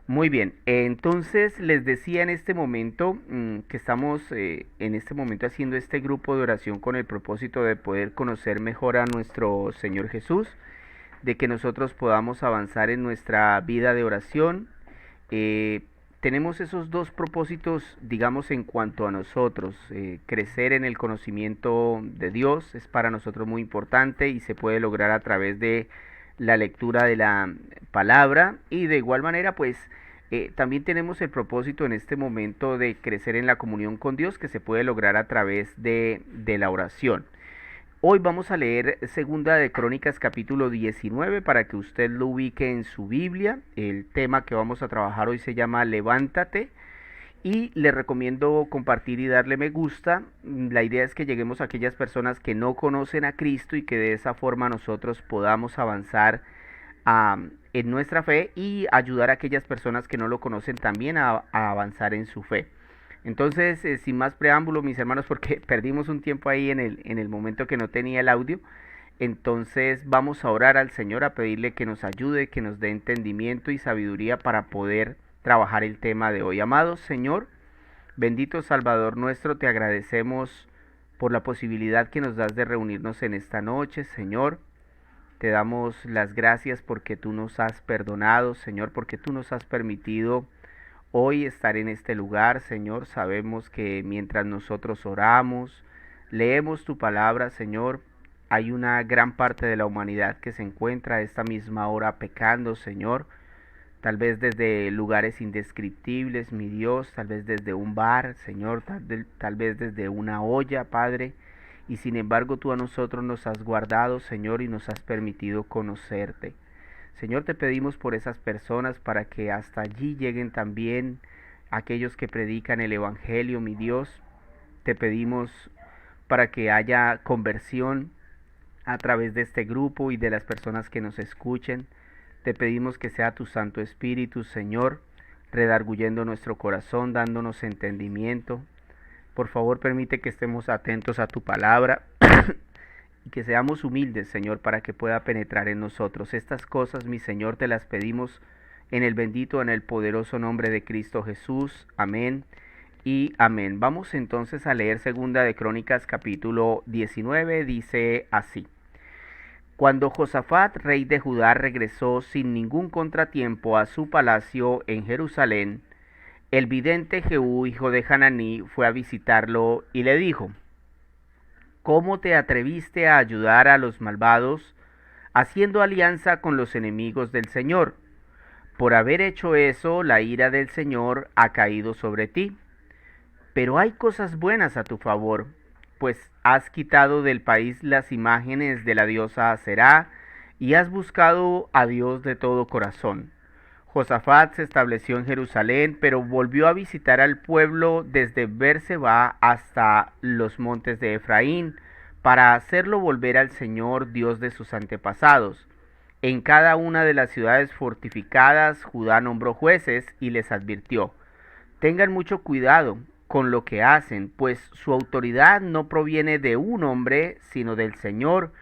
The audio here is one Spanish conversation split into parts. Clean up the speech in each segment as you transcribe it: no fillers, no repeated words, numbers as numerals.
Muy bien, entonces les decía en este momento que estamos en este momento haciendo este grupo de oración con el propósito de poder conocer mejor a nuestro Señor Jesús, de que nosotros podamos avanzar en nuestra vida de oración. Eh, Tenemos esos dos propósitos, digamos, en cuanto a nosotros. Crecer en el conocimiento de Dios es para nosotros muy importante y se puede lograr a través de la lectura de la palabra y de igual manera, pues, también tenemos el propósito en este momento de crecer en la comunión con Dios que se puede lograr a través de la oración. Hoy vamos a leer Segunda de Crónicas capítulo 19 para que usted lo ubique en su Biblia. El tema que vamos a trabajar hoy se llama Levántate y le recomiendo compartir y darle me gusta. La idea es que lleguemos a aquellas personas que no conocen a Cristo y que de esa forma nosotros podamos avanzar en nuestra fe y ayudar a aquellas personas que no lo conocen también a avanzar en su fe. Entonces, sin más preámbulo, mis hermanos, porque perdimos un tiempo ahí en el momento que no tenía el audio, entonces vamos a orar al Señor, a pedirle que nos ayude, que nos dé entendimiento y sabiduría para poder trabajar el tema de hoy. Amado Señor, bendito Salvador nuestro, te agradecemos por la posibilidad que nos das de reunirnos en esta noche, Señor. Te damos las gracias porque tú nos has perdonado, Señor, porque tú nos has permitido hoy estar en este lugar, Señor. Sabemos que mientras nosotros oramos, leemos tu palabra, Señor, hay una gran parte de la humanidad que se encuentra a esta misma hora pecando, Señor. Tal vez desde lugares indescriptibles, mi Dios, tal vez desde un bar, Señor, tal vez desde una olla, Padre. Y sin embargo tú a nosotros nos has guardado, Señor, y nos has permitido conocerte. Señor, te pedimos por esas personas para que hasta allí lleguen también aquellos que predican el Evangelio, mi Dios. Te pedimos para que haya conversión a través de este grupo y de las personas que nos escuchen. Te pedimos que sea tu Santo Espíritu, Señor, redarguyendo nuestro corazón, dándonos entendimiento. Por favor, permite que estemos atentos a tu palabra y que seamos humildes, Señor, para que pueda penetrar en nosotros. Estas cosas, mi Señor, te las pedimos en el bendito, en el poderoso nombre de Cristo Jesús. Amén y amén. Vamos entonces a leer Segunda de Crónicas capítulo 19, dice así. Cuando Josafat, rey de Judá, regresó sin ningún contratiempo a su palacio en Jerusalén, el vidente Jehú, hijo de Hananí, fue a visitarlo y le dijo: ¿Cómo te atreviste a ayudar a los malvados, haciendo alianza con los enemigos del Señor? Por haber hecho eso, la ira del Señor ha caído sobre ti. Pero hay cosas buenas a tu favor, pues has quitado del país las imágenes de la diosa Aserá y has buscado a Dios de todo corazón. Josafat se estableció en Jerusalén, pero volvió a visitar al pueblo desde Berseba hasta los montes de Efraín, para hacerlo volver al Señor, Dios de sus antepasados. En cada una de las ciudades fortificadas, Judá nombró jueces y les advirtió: tengan mucho cuidado con lo que hacen, pues su autoridad no proviene de un hombre, sino del Señor,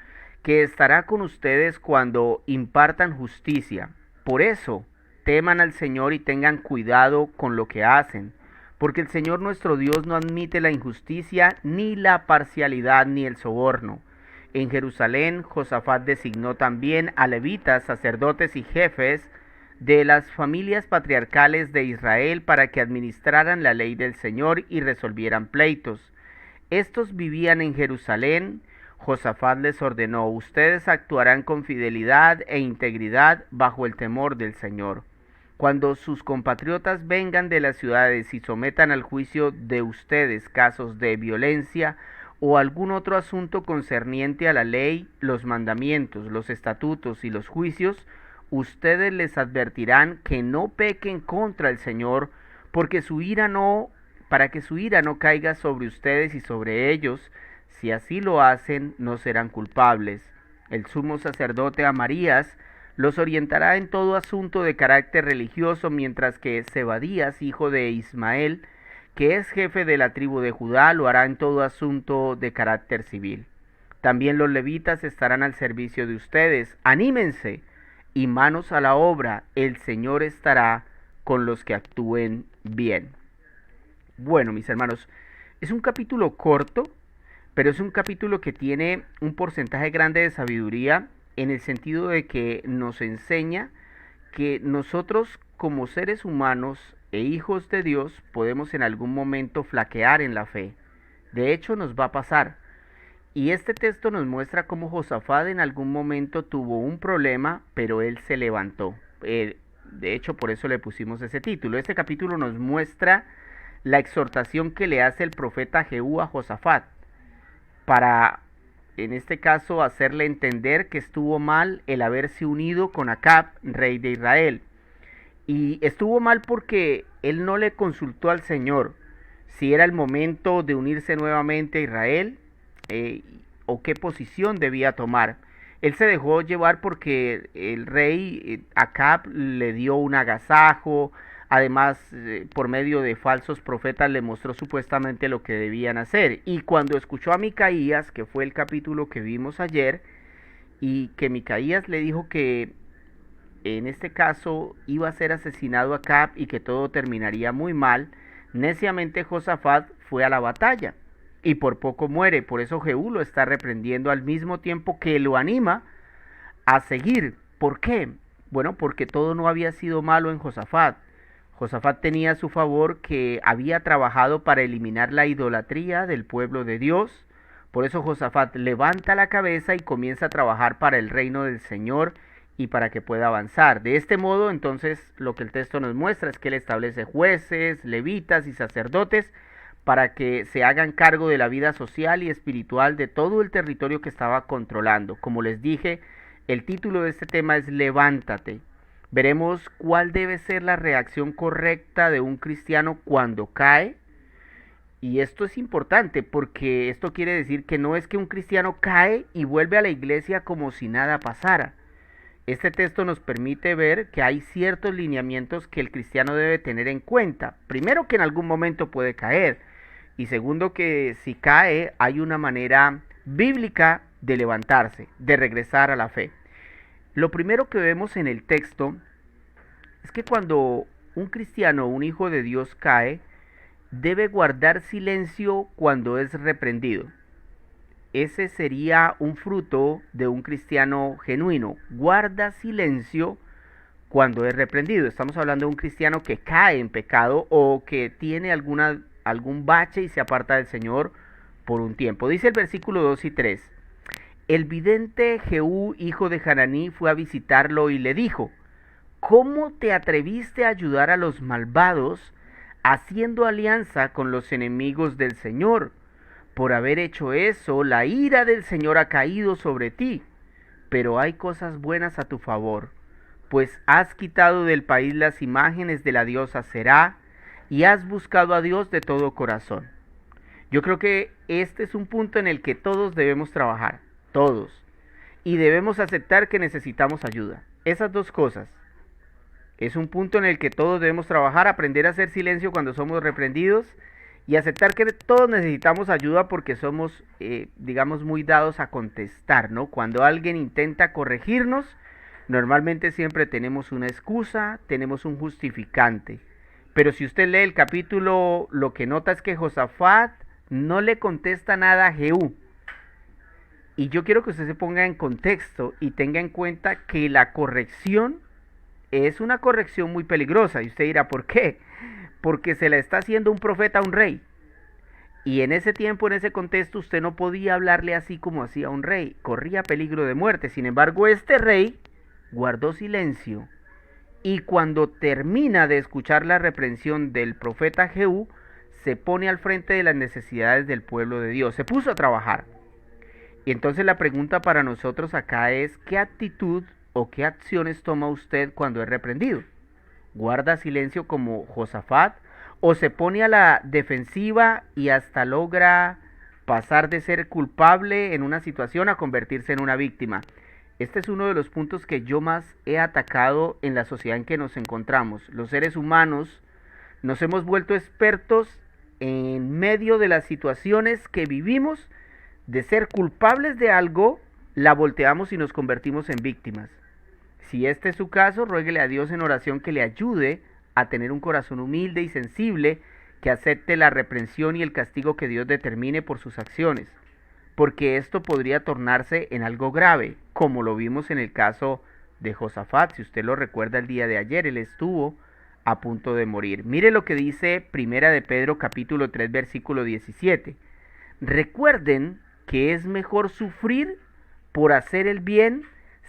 que estará con ustedes cuando impartan justicia. Por eso, teman al Señor y tengan cuidado con lo que hacen, porque el Señor nuestro Dios no admite la injusticia, ni la parcialidad, ni el soborno. En Jerusalén, Josafat designó también a levitas, sacerdotes y jefes de las familias patriarcales de Israel para que administraran la ley del Señor y resolvieran pleitos. Estos vivían en Jerusalén. Josafat les ordenó: ustedes actuarán con fidelidad e integridad bajo el temor del Señor. Cuando sus compatriotas vengan de las ciudades y sometan al juicio de ustedes casos de violencia o algún otro asunto concerniente a la ley, los mandamientos, los estatutos y los juicios, ustedes les advertirán que no pequen contra el Señor, porque su ira no, para que su ira no caiga sobre ustedes y sobre ellos. Si así lo hacen, no serán culpables. El sumo sacerdote Amarías los orientará en todo asunto de carácter religioso, mientras que Zebadías, hijo de Ismael, que es jefe de la tribu de Judá, lo hará en todo asunto de carácter civil. También los levitas estarán al servicio de ustedes. Anímense y manos a la obra, el Señor estará con los que actúen bien. Bueno, mis hermanos, es un capítulo corto, pero es un capítulo que tiene un porcentaje grande de sabiduría en el sentido de que nos enseña que nosotros como seres humanos e hijos de Dios podemos en algún momento flaquear en la fe. De hecho, nos va a pasar. Y este texto nos muestra cómo Josafat en algún momento tuvo un problema, pero él se levantó. De hecho, por eso le pusimos ese título. Este capítulo nos muestra la exhortación que le hace el profeta Jehú a Josafat para, en este caso, hacerle entender que estuvo mal el haberse unido con Acab, rey de Israel. Y estuvo mal porque él no le consultó al Señor si era el momento de unirse nuevamente a Israel o qué posición debía tomar. Él se dejó llevar porque el rey Acab le dio un agasajo, además por medio de falsos profetas le mostró supuestamente lo que debían hacer. Y cuando escuchó a Micaías, que fue el capítulo que vimos ayer, y que Micaías le dijo que en este caso iba a ser asesinado Acab y que todo terminaría muy mal, neciamente Josafat fue a la batalla y por poco muere. Por eso Jehú lo está reprendiendo al mismo tiempo que lo anima a seguir. ¿Por qué? Bueno, porque todo no había sido malo en Josafat. Josafat tenía a su favor que había trabajado para eliminar la idolatría del pueblo de Dios. Por eso Josafat levanta la cabeza y comienza a trabajar para el reino del Señor y para que pueda avanzar. De este modo, entonces, lo que el texto nos muestra es que él establece jueces, levitas y sacerdotes para que se hagan cargo de la vida social y espiritual de todo el territorio que estaba controlando. Como les dije, el título de este tema es Levántate. Veremos cuál debe ser la reacción correcta de un cristiano cuando cae. Y esto es importante porque esto quiere decir que no es que un cristiano cae y vuelve a la iglesia como si nada pasara. Este texto nos permite ver que hay ciertos lineamientos que el cristiano debe tener en cuenta. Primero, que en algún momento puede caer. Y segundo, que si cae hay una manera bíblica de levantarse, de regresar a la fe. Lo primero que vemos en el texto es que cuando un cristiano, un hijo de Dios cae, debe guardar silencio cuando es reprendido. Ese sería un fruto de un cristiano genuino. Guarda silencio cuando es reprendido. Estamos hablando de un cristiano que cae en pecado o que tiene algún bache y se aparta del Señor por un tiempo. Dice el versículo 2 y 3. El vidente Jehú, hijo de Hananí, fue a visitarlo y le dijo: ¿Cómo te atreviste a ayudar a los malvados haciendo alianza con los enemigos del Señor? Por haber hecho eso, la ira del Señor ha caído sobre ti. Pero hay cosas buenas a tu favor, pues has quitado del país las imágenes de la diosa Será y has buscado a Dios de todo corazón. Yo creo que este es un punto en el que todos debemos trabajar, todos, y debemos aceptar que necesitamos ayuda. Esas dos cosas. Es un punto en el que todos debemos trabajar, aprender a hacer silencio cuando somos reprendidos y aceptar que todos necesitamos ayuda porque somos, digamos, muy dados a contestar, ¿no? Cuando alguien intenta corregirnos, normalmente siempre tenemos una excusa, tenemos un justificante. Pero si usted lee el capítulo, lo que nota es que Josafat no le contesta nada a Jehú. Y yo quiero que usted se ponga en contexto y tenga en cuenta que la corrección es una corrección muy peligrosa. Y usted dirá, ¿por qué? Porque se la está haciendo un profeta a un rey. Y en ese tiempo, en ese contexto, usted no podía hablarle así como hacía un rey. Corría peligro de muerte. Sin embargo, este rey guardó silencio. Y cuando termina de escuchar la reprensión del profeta Jehú, se pone al frente de las necesidades del pueblo de Dios. Se puso a trabajar. Y entonces la pregunta para nosotros acá es, ¿qué actitud o qué acciones toma usted cuando es reprendido? ¿Guarda silencio como Josafat o se pone a la defensiva y hasta logra pasar de ser culpable en una situación a convertirse en una víctima? Este es uno de los puntos que yo más he atacado en la sociedad en que nos encontramos. Los seres humanos nos hemos vuelto expertos en medio de las situaciones que vivimos, de ser culpables de algo, la volteamos y nos convertimos en víctimas. Si este es su caso, ruéguele a Dios en oración que le ayude a tener un corazón humilde y sensible que acepte la reprensión y el castigo que Dios determine por sus acciones, porque esto podría tornarse en algo grave, como lo vimos en el caso de Josafat. Si usted lo recuerda el día de ayer, él estuvo a punto de morir. Mire lo que dice Primera de Pedro capítulo 3 versículo 17. Recuerden que es mejor sufrir por hacer el bien,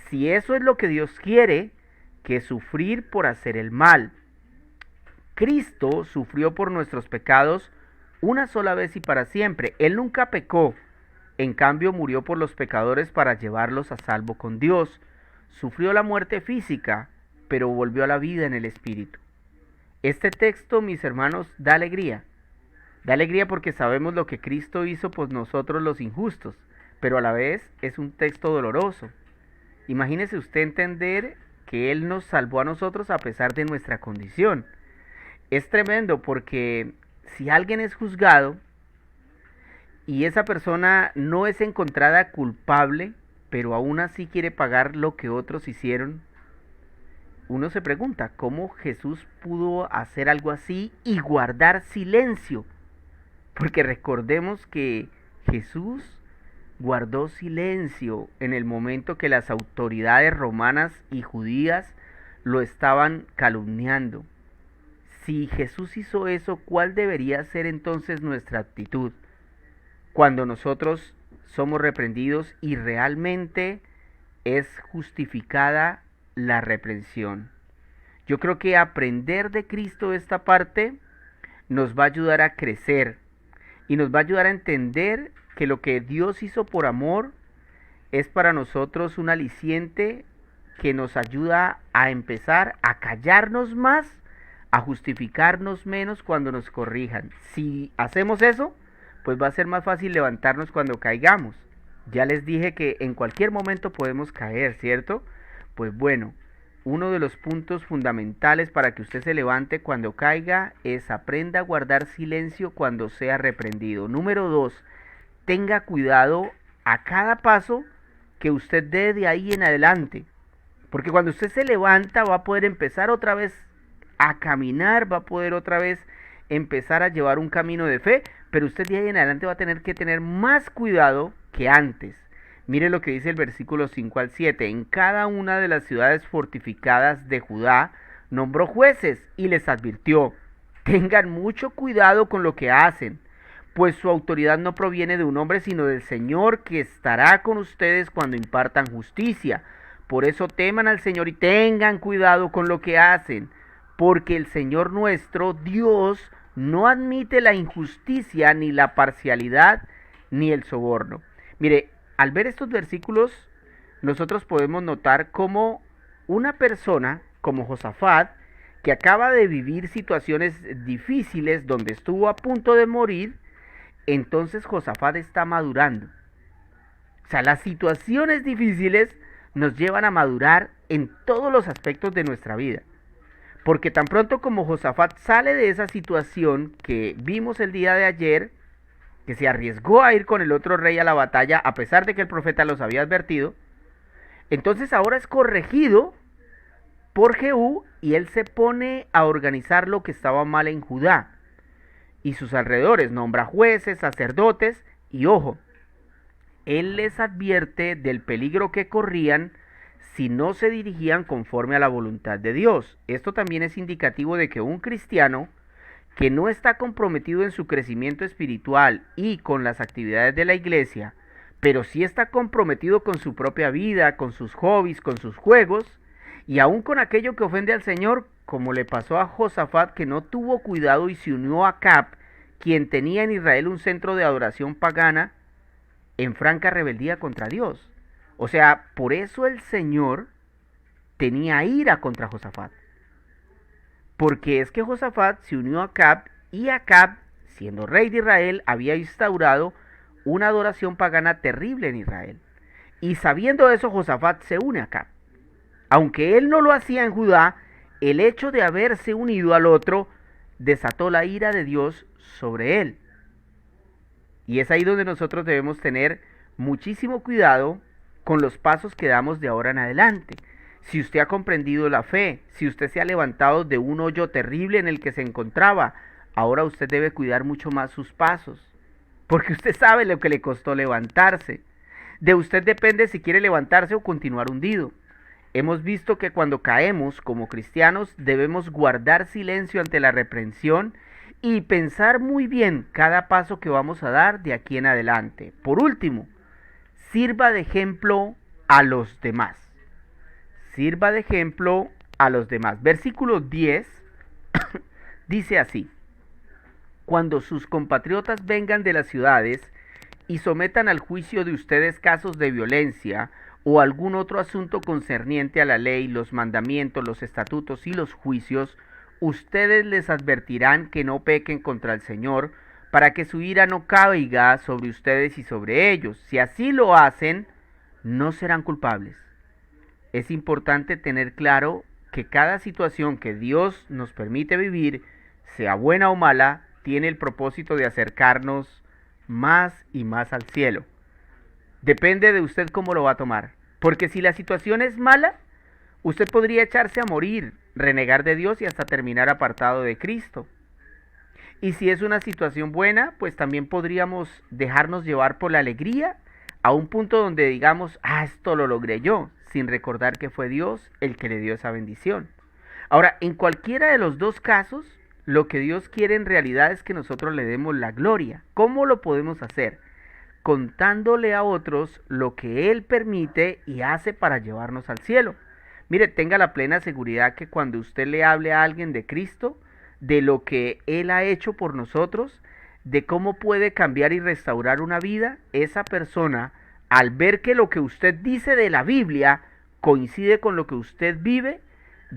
si eso es lo que Dios quiere, que sufrir por hacer el mal. Cristo sufrió por nuestros pecados una sola vez y para siempre. Él nunca pecó. En cambio, murió por los pecadores para llevarlos a salvo con Dios. Sufrió la muerte física, pero volvió a la vida en el Espíritu. Este texto, mis hermanos, da alegría. Da alegría porque sabemos lo que Cristo hizo por nosotros los injustos, pero a la vez es un texto doloroso. Imagínese usted entender que Él nos salvó a nosotros a pesar de nuestra condición. Es tremendo porque si alguien es juzgado y esa persona no es encontrada culpable, pero aún así quiere pagar lo que otros hicieron, uno se pregunta cómo Jesús pudo hacer algo así y guardar silencio. Porque recordemos que Jesús guardó silencio en el momento que las autoridades romanas y judías lo estaban calumniando. Si Jesús hizo eso, ¿cuál debería ser entonces nuestra actitud cuando nosotros somos reprendidos y realmente es justificada la reprensión? Yo creo que aprender de Cristo esta parte nos va a ayudar a crecer y nos va a ayudar a entender que lo que Dios hizo por amor es para nosotros un aliciente que nos ayuda a empezar a callarnos más, a justificarnos menos cuando nos corrijan. Si hacemos eso, pues va a ser más fácil levantarnos cuando caigamos. Ya les dije que en cualquier momento podemos caer, ¿cierto? Pues bueno, uno de los puntos fundamentales para que usted se levante cuando caiga es aprenda a guardar silencio cuando sea reprendido. Número 2, tenga cuidado a cada paso que usted dé de ahí en adelante. Porque cuando usted se levanta va a poder empezar otra vez a caminar, va a poder otra vez empezar a llevar un camino de fe, pero usted de ahí en adelante va a tener que tener más cuidado que antes. Mire lo que dice el versículo 5 al 7. En cada una de las ciudades fortificadas de Judá nombró jueces y les advirtió: tengan mucho cuidado con lo que hacen, pues su autoridad no proviene de un hombre, sino del Señor, que estará con ustedes cuando impartan justicia. Por eso teman al Señor y tengan cuidado con lo que hacen, porque el Señor nuestro Dios no admite la injusticia, ni la parcialidad, ni el soborno. Mire, al ver estos versículos, nosotros podemos notar cómo una persona como Josafat, que acaba de vivir situaciones difíciles donde estuvo a punto de morir, entonces Josafat está madurando. O sea, las situaciones difíciles nos llevan a madurar en todos los aspectos de nuestra vida. Porque tan pronto como Josafat sale de esa situación que vimos el día de ayer, que se arriesgó a ir con el otro rey a la batalla a pesar de que el profeta los había advertido, entonces ahora es corregido por Jehú y él se pone a organizar lo que estaba mal en Judá y sus alrededores, nombra jueces, sacerdotes y ojo, él les advierte del peligro que corrían si no se dirigían conforme a la voluntad de Dios. Esto también es indicativo de que un cristiano que no está comprometido en su crecimiento espiritual y con las actividades de la iglesia, pero sí está comprometido con su propia vida, con sus hobbies, con sus juegos, y aún con aquello que ofende al Señor, como le pasó a Josafat, que no tuvo cuidado y se unió a Acab, quien tenía en Israel un centro de adoración pagana, en franca rebeldía contra Dios. O sea, por eso el Señor tenía ira contra Josafat. Porque es que Josafat se unió a Acab y Acab, siendo rey de Israel, había instaurado una adoración pagana terrible en Israel. Y sabiendo eso, Josafat se une a Acab. Aunque él no lo hacía en Judá, el hecho de haberse unido al otro desató la ira de Dios sobre él. Y es ahí donde nosotros debemos tener muchísimo cuidado con los pasos que damos de ahora en adelante. si usted ha comprendido la fe, si usted se ha levantado de un hoyo terrible en el que se encontraba, ahora usted debe cuidar mucho más sus pasos, porque usted sabe lo que le costó levantarse. De usted depende si quiere levantarse o continuar hundido. Hemos visto que cuando caemos como cristianos debemos guardar silencio ante la reprensión y pensar muy bien cada paso que vamos a dar de aquí en adelante. Por último, sirva de ejemplo a los demás. Sirva de ejemplo a los demás. Versículo 10 dice así: cuando sus compatriotas vengan de las ciudades y sometan al juicio de ustedes casos de violencia o algún otro asunto concerniente a la ley, los mandamientos, los estatutos y los juicios, ustedes les advertirán que no pequen contra el Señor, para que su ira no caiga sobre ustedes y sobre ellos. Si así lo hacen, no serán culpables. Es importante tener claro que cada situación que Dios nos permite vivir, sea buena o mala, tiene el propósito de acercarnos más y más al cielo. Depende de usted cómo lo va a tomar. Porque si la situación es mala, usted podría echarse a morir, renegar de Dios y hasta terminar apartado de Cristo. Y si es una situación buena, pues también podríamos dejarnos llevar por la alegría a un punto donde digamos, esto lo logré yo, sin recordar que fue Dios el que le dio esa bendición. Ahora, en cualquiera de los dos casos, lo que Dios quiere en realidad es que nosotros le demos la gloria. ¿Cómo lo podemos hacer? Contándole a otros lo que Él permite y hace para llevarnos al cielo. Mire, tenga la plena seguridad que cuando usted le hable a alguien de Cristo, de lo que Él ha hecho por nosotros, de cómo puede cambiar y restaurar una vida, esa persona, al ver que lo que usted dice de la Biblia coincide con lo que usted vive,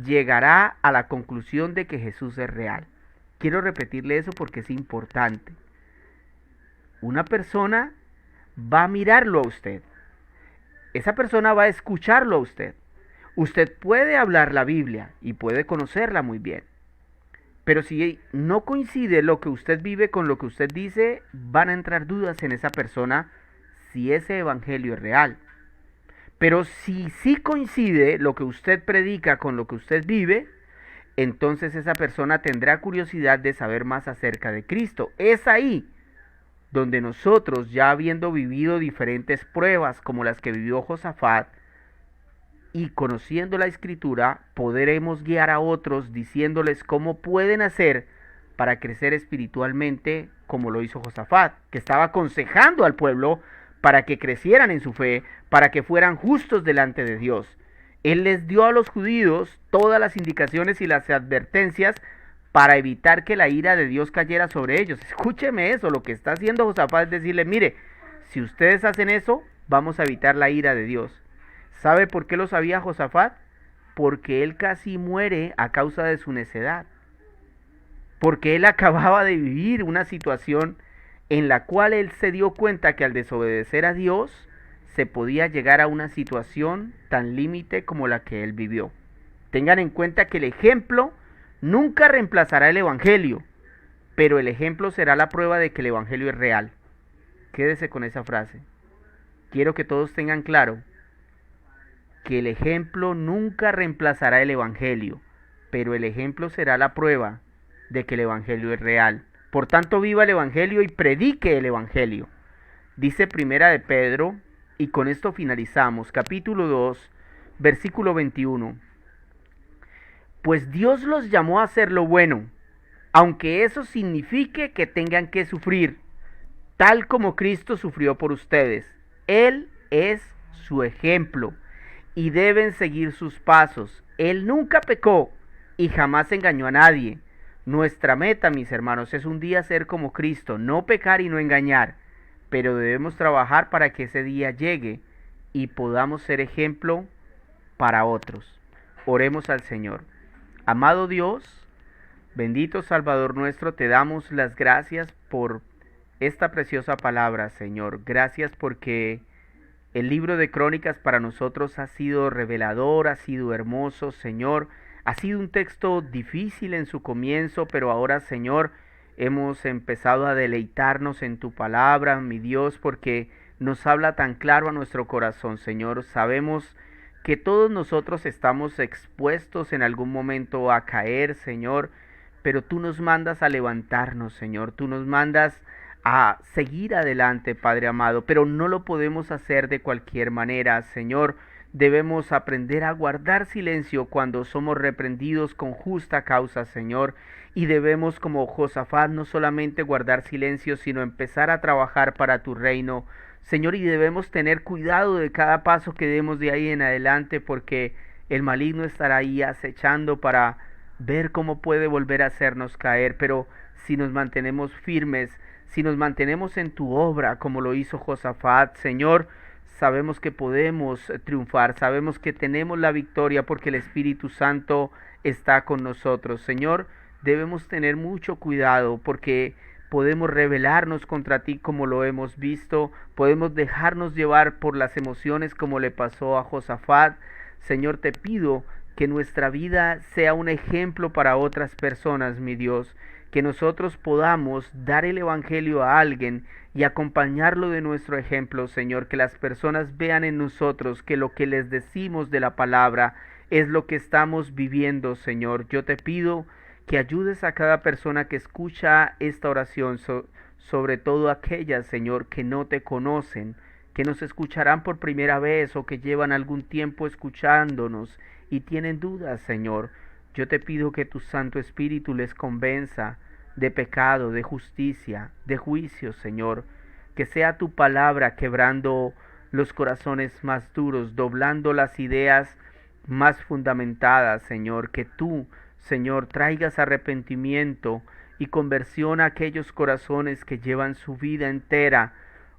llegará a la conclusión de que Jesús es real. Quiero repetirle eso porque es importante. Una persona va a mirarlo a usted. Esa persona va a escucharlo a usted. Usted puede hablar la Biblia y puede conocerla muy bien. Pero si no coincide lo que usted vive con lo que usted dice, van a entrar dudas en esa persona si ese evangelio es real. Pero si sí coincide lo que usted predica con lo que usted vive, entonces esa persona tendrá curiosidad de saber más acerca de Cristo. Es ahí donde nosotros, ya habiendo vivido diferentes pruebas como las que vivió Josafat, y conociendo la Escritura, podremos guiar a otros diciéndoles cómo pueden hacer para crecer espiritualmente como lo hizo Josafat, que estaba aconsejando al pueblo para que crecieran en su fe, para que fueran justos delante de Dios. Él les dio a los judíos todas las indicaciones y las advertencias para evitar que la ira de Dios cayera sobre ellos. Escúcheme eso, lo que está haciendo Josafat es decirle, mire, si ustedes hacen eso, vamos a evitar la ira de Dios. ¿Sabe por qué lo sabía Josafat? Porque él casi muere a causa de su necedad. Porque él acababa de vivir una situación en la cual él se dio cuenta que al desobedecer a Dios se podía llegar a una situación tan límite como la que él vivió. Tengan en cuenta que el ejemplo nunca reemplazará el evangelio, pero el ejemplo será la prueba de que el evangelio es real. Quédese con esa frase. Quiero que todos tengan claro que el ejemplo nunca reemplazará el evangelio, pero el ejemplo será la prueba de que el evangelio es real. Por tanto, viva el evangelio y predique el evangelio. Dice Primera de Pedro, y con esto finalizamos, capítulo 2, versículo 21. Pues Dios los llamó a hacer lo bueno, aunque eso signifique que tengan que sufrir, tal como Cristo sufrió por ustedes. Él es su ejemplo y deben seguir sus pasos. Él nunca pecó y jamás engañó a nadie. Nuestra meta, mis hermanos, es un día ser como Cristo, no pecar y no engañar, pero debemos trabajar para que ese día llegue y podamos ser ejemplo para otros. Oremos al Señor. Amado Dios, bendito Salvador nuestro, te damos las gracias por esta preciosa palabra, Señor. Gracias porque el libro de Crónicas para nosotros ha sido revelador, ha sido hermoso, Señor. Ha sido un texto difícil en su comienzo, pero ahora, Señor, hemos empezado a deleitarnos en tu palabra, mi Dios, porque nos habla tan claro a nuestro corazón, Señor. Sabemos que todos nosotros estamos expuestos en algún momento a caer, Señor, pero tú nos mandas a levantarnos, Señor, tú nos mandas a seguir adelante, Padre amado, pero no lo podemos hacer de cualquier manera, Señor. Debemos aprender a guardar silencio cuando somos reprendidos con justa causa, Señor, y debemos, como Josafat, no solamente guardar silencio, sino empezar a trabajar para tu reino, Señor, y debemos tener cuidado de cada paso que demos de ahí en adelante, porque el maligno estará ahí acechando para ver cómo puede volver a hacernos caer, pero si nos mantenemos firmes, si nos mantenemos en tu obra, como lo hizo Josafat, Señor, sabemos que podemos triunfar, sabemos que tenemos la victoria porque el Espíritu Santo está con nosotros. Señor, debemos tener mucho cuidado porque podemos rebelarnos contra ti como lo hemos visto, podemos dejarnos llevar por las emociones como le pasó a Josafat. Señor, te pido que nuestra vida sea un ejemplo para otras personas, mi Dios, que nosotros podamos dar el Evangelio a alguien y acompañarlo de nuestro ejemplo, Señor, que las personas vean en nosotros que lo que les decimos de la palabra es lo que estamos viviendo, Señor. Yo te pido que ayudes a cada persona que escucha esta oración, sobre todo aquellas, Señor, que no te conocen, que nos escucharán por primera vez o que llevan algún tiempo escuchándonos y tienen dudas, Señor. Yo te pido que tu Santo Espíritu les convenza de pecado, de justicia, de juicio, Señor. Que sea tu palabra quebrando los corazones más duros, doblando las ideas más fundamentadas, Señor. Que tú, Señor, traigas arrepentimiento y conversión a aquellos corazones que llevan su vida entera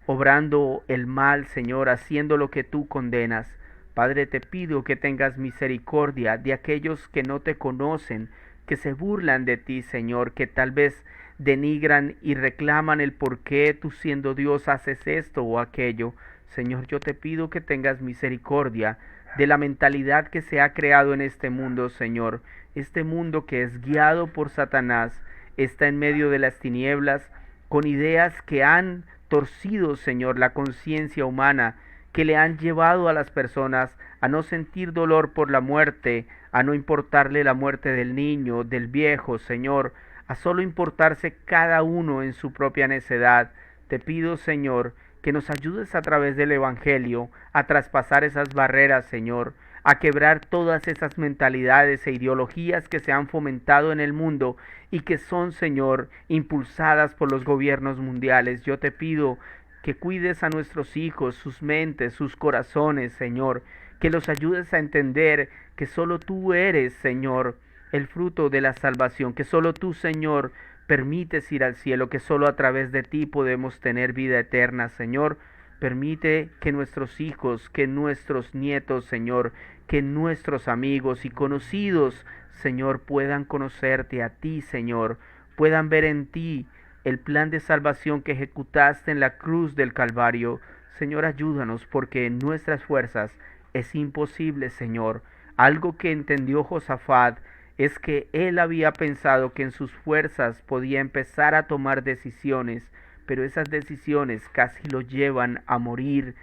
obrando el mal, Señor, haciendo lo que tú condenas. Padre, te pido que tengas misericordia de aquellos que no te conocen, que se burlan de ti, Señor, que tal vez denigran y reclaman el por qué tú siendo Dios haces esto o aquello. Señor, yo te pido que tengas misericordia de la mentalidad que se ha creado en este mundo, Señor. Este mundo que es guiado por Satanás está en medio de las tinieblas con ideas que han torcido, Señor, la conciencia humana, que le han llevado a las personas a no sentir dolor por la muerte, a no importarle la muerte del niño, del viejo, Señor, a solo importarse cada uno en su propia necedad. Te pido, Señor, que nos ayudes a través del Evangelio a traspasar esas barreras, Señor, a quebrar todas esas mentalidades e ideologías que se han fomentado en el mundo y que son, Señor, impulsadas por los gobiernos mundiales. Yo te pido que cuides a nuestros hijos, sus mentes, sus corazones, Señor, que los ayudes a entender que solo tú eres, Señor, el fruto de la salvación, que solo tú, Señor, permites ir al cielo, que solo a través de ti podemos tener vida eterna, Señor. Permite que nuestros hijos, que nuestros nietos, Señor, que nuestros amigos y conocidos, Señor, puedan conocerte a ti, Señor, puedan ver en ti el plan de salvación que ejecutaste en la cruz del Calvario. Señor, ayúdanos porque en nuestras fuerzas es imposible, Señor. Algo que entendió Josafat es que él había pensado que en sus fuerzas podía empezar a tomar decisiones, pero esas decisiones casi lo llevan a morir.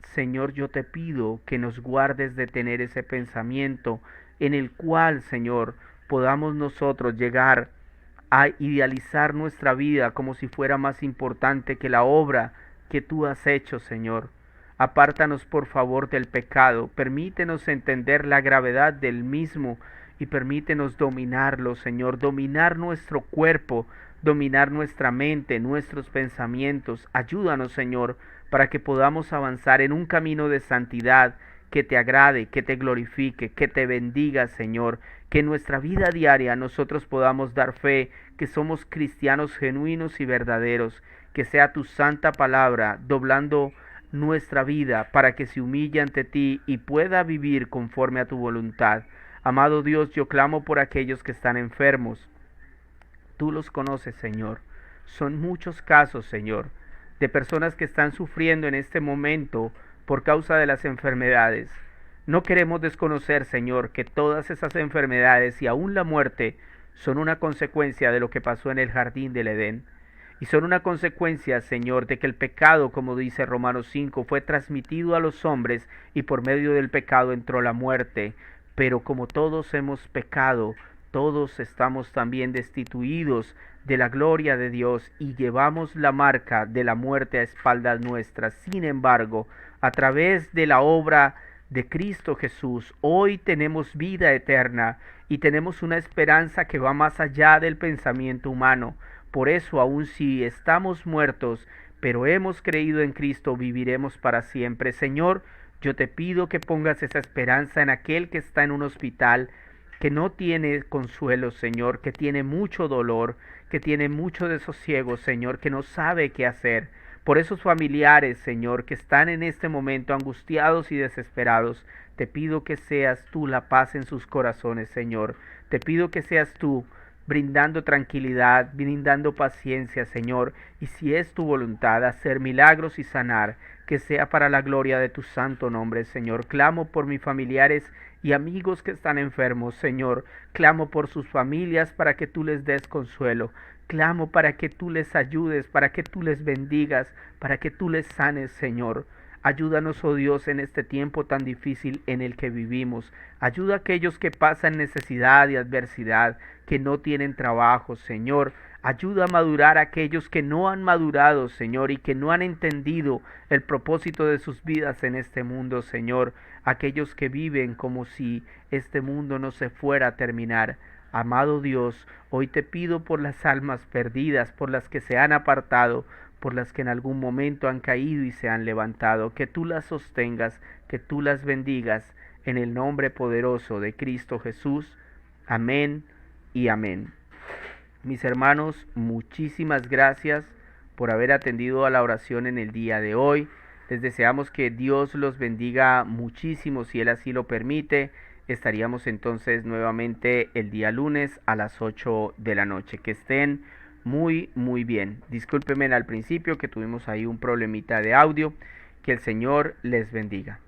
Señor, yo te pido que nos guardes de tener ese pensamiento en el cual, Señor, podamos nosotros llegar a idealizar nuestra vida como si fuera más importante que la obra que tú has hecho, Señor. Apártanos, por favor, del pecado, permítenos entender la gravedad del mismo y permítenos dominarlo, Señor, dominar nuestro cuerpo, dominar nuestra mente, nuestros pensamientos. Ayúdanos, Señor, para que podamos avanzar en un camino de santidad que te agrade, que te glorifique, que te bendiga, Señor, que en nuestra vida diaria nosotros podamos dar fe que somos cristianos genuinos y verdaderos, que sea tu santa palabra doblando nuestra vida para que se humille ante ti y pueda vivir conforme a tu voluntad. Amado Dios, yo clamo por aquellos que están enfermos. Tú los conoces, Señor. Son muchos casos, Señor, de personas que están sufriendo en este momento por causa de las enfermedades. No queremos desconocer, Señor, que todas esas enfermedades y aún la muerte son una consecuencia de lo que pasó en el jardín del Edén. y son una consecuencia, Señor, de que el pecado, como dice Romanos 5, fue transmitido a los hombres y por medio del pecado entró la muerte. Pero como todos hemos pecado, todos estamos también destituidos de la gloria de Dios y llevamos la marca de la muerte a espaldas nuestras. Sin embargo, a través de la obra de Cristo Jesús, hoy tenemos vida eterna y tenemos una esperanza que va más allá del pensamiento humano. Por eso, aun si estamos muertos, pero hemos creído en Cristo, viviremos para siempre. Señor, yo te pido que pongas esa esperanza en aquel que está en un hospital, que no tiene consuelo, Señor, que tiene mucho dolor, que tiene mucho desosiego, Señor, que no sabe qué hacer. Por esos familiares, Señor, que están en este momento angustiados y desesperados, te pido que seas tú la paz en sus corazones, Señor. Te pido que seas tú brindando tranquilidad, brindando paciencia, Señor, y si es tu voluntad hacer milagros y sanar, que sea para la gloria de tu santo nombre, Señor. Clamo por mis familiares y amigos que están enfermos, Señor. Clamo por sus familias para que tú les des consuelo. Clamo para que tú les ayudes, para que tú les bendigas, para que tú les sanes, Señor. Ayúdanos, oh Dios, en este tiempo tan difícil en el que vivimos. Ayuda a aquellos que pasan necesidad y adversidad, que no tienen trabajo, Señor. Ayuda a madurar a aquellos que no han madurado, Señor, y que no han entendido el propósito de sus vidas en este mundo, Señor. Aquellos que viven como si este mundo no se fuera a terminar. Amado Dios, hoy te pido por las almas perdidas, por las que se han apartado, por las que en algún momento han caído y se han levantado, que tú las sostengas, que tú las bendigas, en el nombre poderoso de Cristo Jesús. Amén y amén. Mis hermanos, muchísimas gracias por haber atendido a la oración en el día de hoy. Les deseamos que Dios los bendiga muchísimo, si Él así lo permite. Estaríamos entonces nuevamente el día lunes a las 8 de la noche. Que estén muy bien. Discúlpenme al principio que tuvimos ahí un problemita de audio. Que el Señor les bendiga.